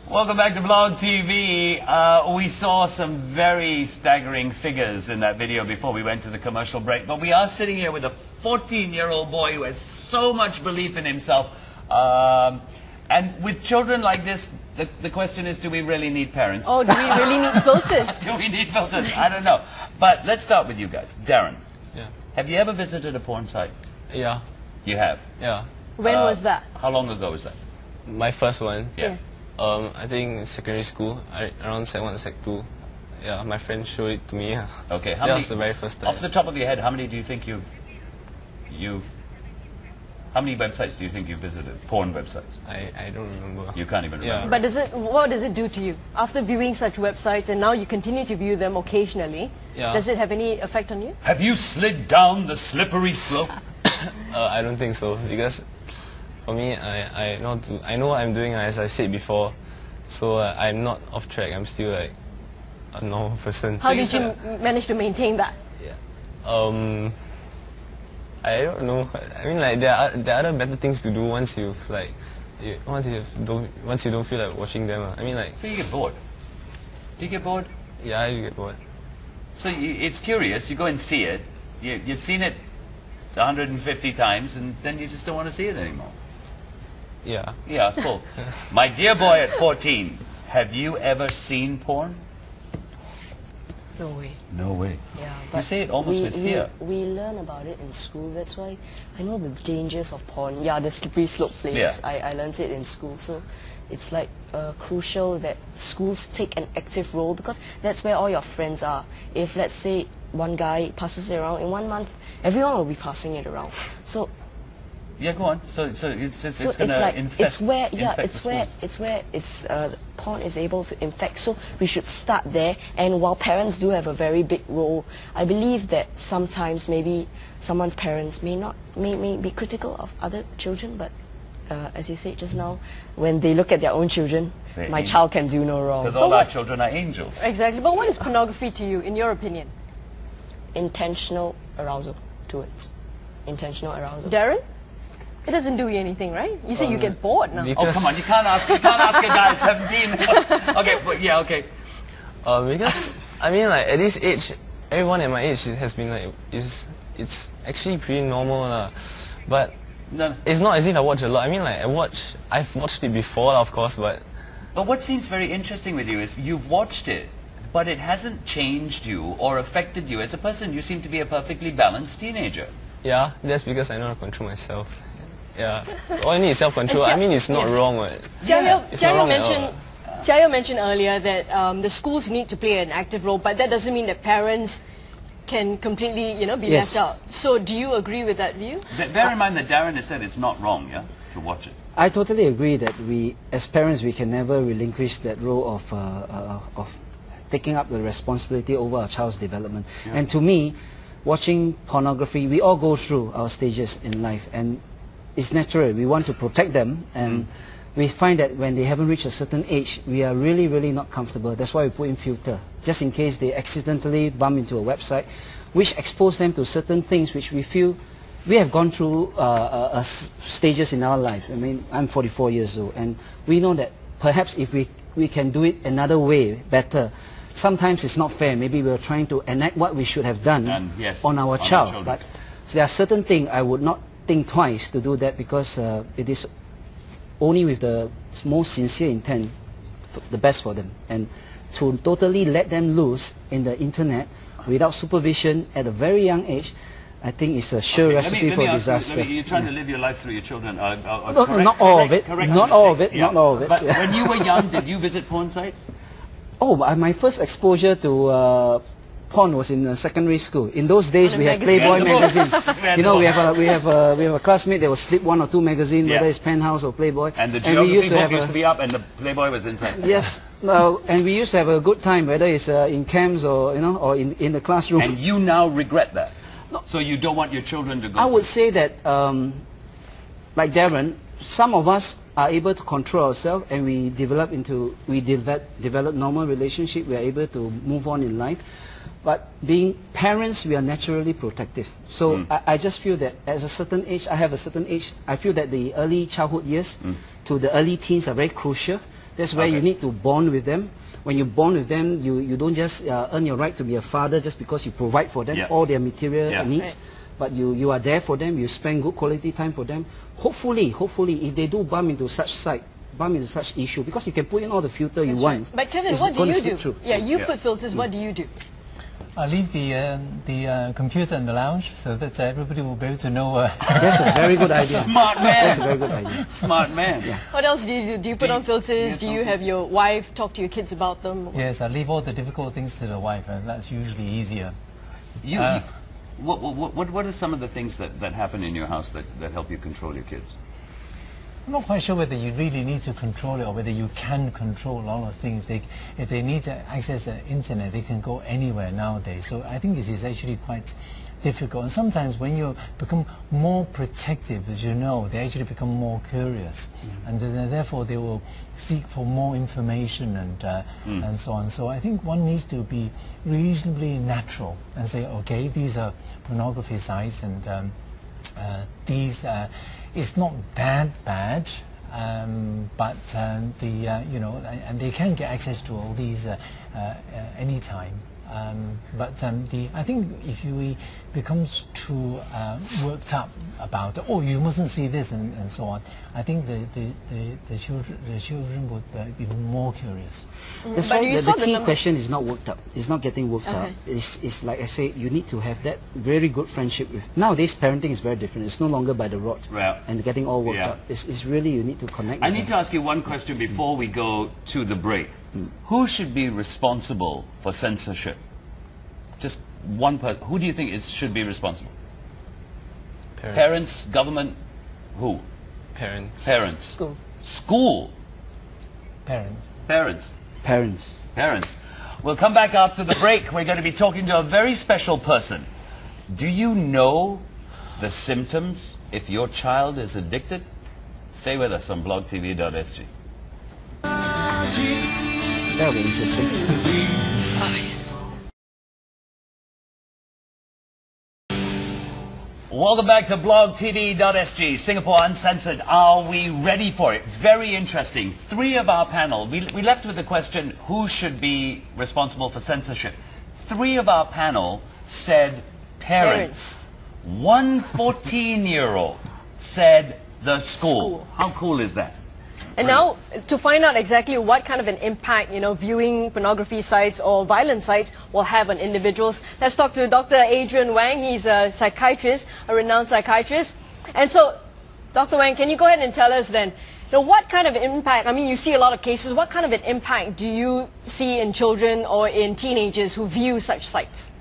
Welcome back to Blog TV. We saw some very staggering figures in that video before we went to the commercial break, but we are sitting here with a 14-year-old boy who has so much belief in himself. And with children like this, the question is, do we really need parents? Oh, do we really need filters? Do we need filters? I don't know. But let's start with you guys. Darren. Yeah. Have you ever visited a porn site? Yeah. You have? Yeah. When was that? How long ago was that? My first one. Yeah. I think in secondary school, around Sec 1, Sec 2. Yeah, my friend showed it to me. Okay. That was the very first time. Off the top of your head, how many do you think how many websites do you think you've visited? Porn websites? I don't remember. You can't even remember. But what does it do to you? After viewing such websites, and now you continue to view them occasionally, does it have any effect on you? Have you slid down the slippery slope? I don't think so, because for me, I know what I'm doing, as I said before, so I'm not off track. I'm still like a normal person. How did you manage to maintain that? Yeah. I don't know. I mean, like there are other better things to do once you don't feel like watching them. I mean, like. So you get bored. Do you get bored? Yeah, I do get bored. So it's curious. You go and see it. You've seen it 150 times, and then you just don't want to see it anymore. Yeah. Yeah, cool. My dear boy at 14, have you ever seen porn? No way. No way. Yeah, You say it almost with fear. We learn about it in school. That's why I know the dangers of porn. Yeah, the slippery slope phrase. Yeah. I learned it in school. So it's like crucial that schools take an active role, because that's where all your friends are. If, let's say, one guy passes it around, in 1 month, everyone will be passing it around. So yeah, go on. So it's going to like, infest. It's where porn is able to infect. So we should start there. And while parents do have a very big role, I believe that sometimes maybe someone's parents may be critical of other children, but as you said just now, when they look at their own children, my child can do no wrong. Because all our children are angels. Exactly. But what is pornography to you, in your opinion? Intentional arousal to it. Intentional arousal. Darren? It doesn't do you anything, right? You say you get bored now. Oh, come on, you can't ask a guy at 17. Okay, but yeah, okay. Because I mean, like at this age, everyone at my age has been like, it's actually pretty normal, but it's not as if I watch a lot. I mean, like I've watched it before, of course, but what seems very interesting with you is you've watched it, but it hasn't changed you or affected you as a person. You seem to be a perfectly balanced teenager. Yeah, that's because I know how to control myself. Yeah, all I need is self-control. I mean, it's not wrong. Jiao mentioned earlier that the schools need to play an active role, but that doesn't mean that parents can completely, be left out. So, do you agree with that view? Bear in mind that Darren has said it's not wrong, yeah, to watch it. I totally agree that we, as parents, we can never relinquish that role of taking up the responsibility over our child's development. Yeah. And to me, watching pornography, we all go through our stages in life, and it's natural. We want to protect them, and we find that when they haven't reached a certain age, we are really, really not comfortable. That's why we put in filter, just in case they accidentally bump into a website, which expose them to certain things which we feel we have gone through stages in our life. I mean, I'm 44 years old, and we know that perhaps if we can do it another way, better. Sometimes it's not fair. Maybe we're trying to enact what we should have done on our child. But there are certain things I would not think twice to do that, because it is only with the most sincere intent, the best for them. And to totally let them loose in the internet without supervision at a very young age, I think it's a sure recipe for disaster. You're trying to live your life through your children. Not all of it. Not all of it. Not all of it. But when you were young, did you visit porn sites? Oh, my first exposure to porn was in secondary school. In those days, we had Playboy magazines. You know, we have a classmate that will slip 1 or 2 magazines, whether it's Penthouse or Playboy. And the geography book used to be up, and the Playboy was inside. Yes, and we used to have a good time, whether it's in camps or or in the classroom. And you now regret that. No. So you don't want your children to go. I would say that, like Darren, some of us are able to control ourselves, and we develop normal relationship. We are able to move on in life. But being parents, we are naturally protective. So I just feel that at a certain age, I have a certain age, I feel that the early childhood years to the early teens are very crucial. That's where you need to bond with them. When you bond with them, you don't just earn your right to be a father just because you provide for them all their material needs. But you are there for them, you spend good quality time for them. Hopefully, if they do bump into such issue, because you can put in all the filter you want. But Kevin, what do you do? Yeah, you put filters, what do you do? I leave the computer in the lounge so that everybody will be able to know. That's a very good idea. Smart man. That's a very good idea. Smart man. Yeah. What else do you do? Do you put on filters? Do you have your wife talk to your kids about them? Yes, I leave all the difficult things to the wife, and that's usually easier. What are some of the things that happen in your house that help you control your kids? I'm not quite sure whether you really need to control it or whether you can control a lot of things. If they need to access the internet, they can go anywhere nowadays. So I think this is actually quite difficult. And sometimes when you become more protective, as you know, they actually become more curious. And therefore they will seek for more information and so on. So I think one needs to be reasonably natural and say, okay, these are pornography sites, and these it's not that bad, but you know, and they can get access to all these anytime. But I think if we becomes too worked up about, oh, you mustn't see this and so on, I think the children would be more curious. That's why the key question is not worked up. It's not getting worked up. It's like I say, you need to have that very good friendship with. Nowadays, parenting is very different. It's no longer by the rod and getting all worked up. It's really, you need to connect. I need to ask you one question before we go to the break. Who should be responsible for censorship? Just one person. Who do you think should be responsible? Parents, government, who? Parents. Parents. School. School. Parents. Parents. Parents. Parents. We'll come back after the break. We're going to be talking to a very special person. Do you know the symptoms if your child is addicted? Stay with us on blogtv.sg. That'll be interesting. Welcome back to blogtv.sg, Singapore Uncensored. Are we ready for it? Very interesting. Three of our panel, we left with the question, who should be responsible for censorship? Three of our panel said parents. One 14-year-old said the school. How cool is that? And now, to find out exactly what kind of an impact, you know, viewing pornography sites or violent sites will have on individuals, let's talk to Dr. Adrian Wang. He's a psychiatrist, a renowned psychiatrist. And so, Dr. Wang, can you go ahead and tell us then, you know, what kind of impact, I mean, you see a lot of cases, what kind of an impact do you see in children or in teenagers who view such sites?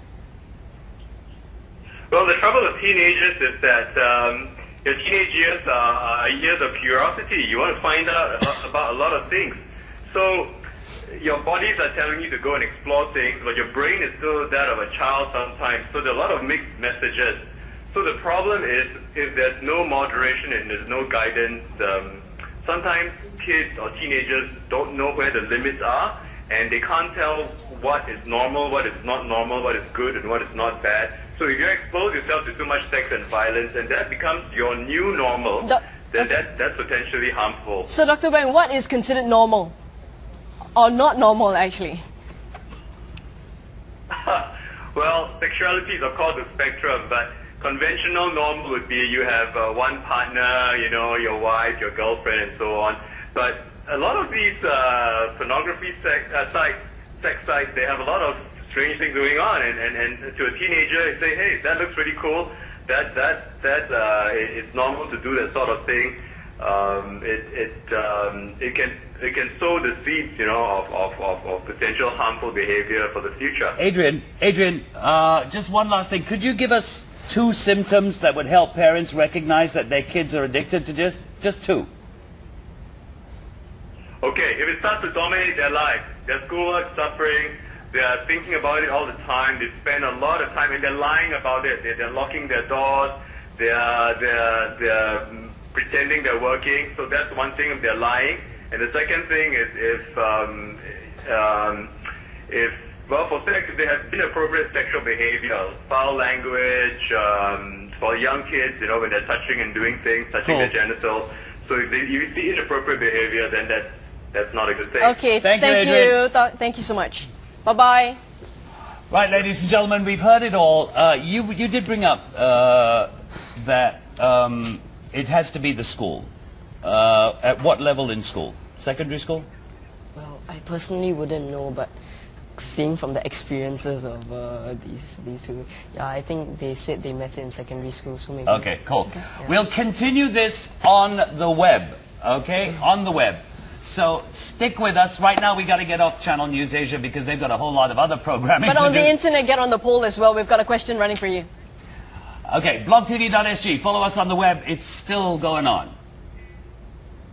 Well, the trouble with teenagers is that your teenage years are years of curiosity. You want to find out about a lot of things. So your bodies are telling you to go and explore things, but your brain is still that of a child sometimes. So there are a lot of mixed messages. So the problem is if there's no moderation and there's no guidance, sometimes kids or teenagers don't know where the limits are, and they can't tell what is normal, what is not normal, what is good and what is not bad. So if you expose yourself to too much sex and violence, and that becomes your new normal, then that's potentially harmful. So Dr. Wang, what is considered normal? Or not normal, actually? Well, sexuality is of course a spectrum, but conventional normal would be you have one partner, you know, your wife, your girlfriend, and so on. But a lot of these pornography sex sites, they have a lot of strange things going on, and to a teenager, you say, hey, that looks pretty cool. It's normal to do that sort of thing. It can sow the seeds, you know, of potential harmful behavior for the future. Adrian, just one last thing. Could you give us 2 symptoms that would help parents recognize that their kids are addicted to just 2? Okay, if it starts to dominate their life, their schoolwork suffering, they are thinking about it all the time, they spend a lot of time, and they're lying about it, they're locking their doors, they're pretending they're working. So that's one thing if they're lying. And the second thing is well, for sex, if they have inappropriate sexual behavior, foul language, for young kids, you know, when they're touching and doing things, touching their genitals. So if you see inappropriate behavior, then that's not a good thing. Okay, thank you. Thank you so much. Bye-bye. Right, ladies and gentlemen, we've heard it all. You did bring up that it has to be the school. At what level in school? Secondary school? Well, I personally wouldn't know, but seeing from the experiences of these two, yeah, I think they said they met in secondary school, so maybe. Okay, cool. Okay, yeah. We'll continue this on the web, okay? On the web. So stick with us. Right now we got to get off Channel News Asia because they've got a whole lot of other programming But to on do. the internet, get on the poll as well. We've got a question running for you. Okay, blogtv.sg. Follow us on the web. It's still going on.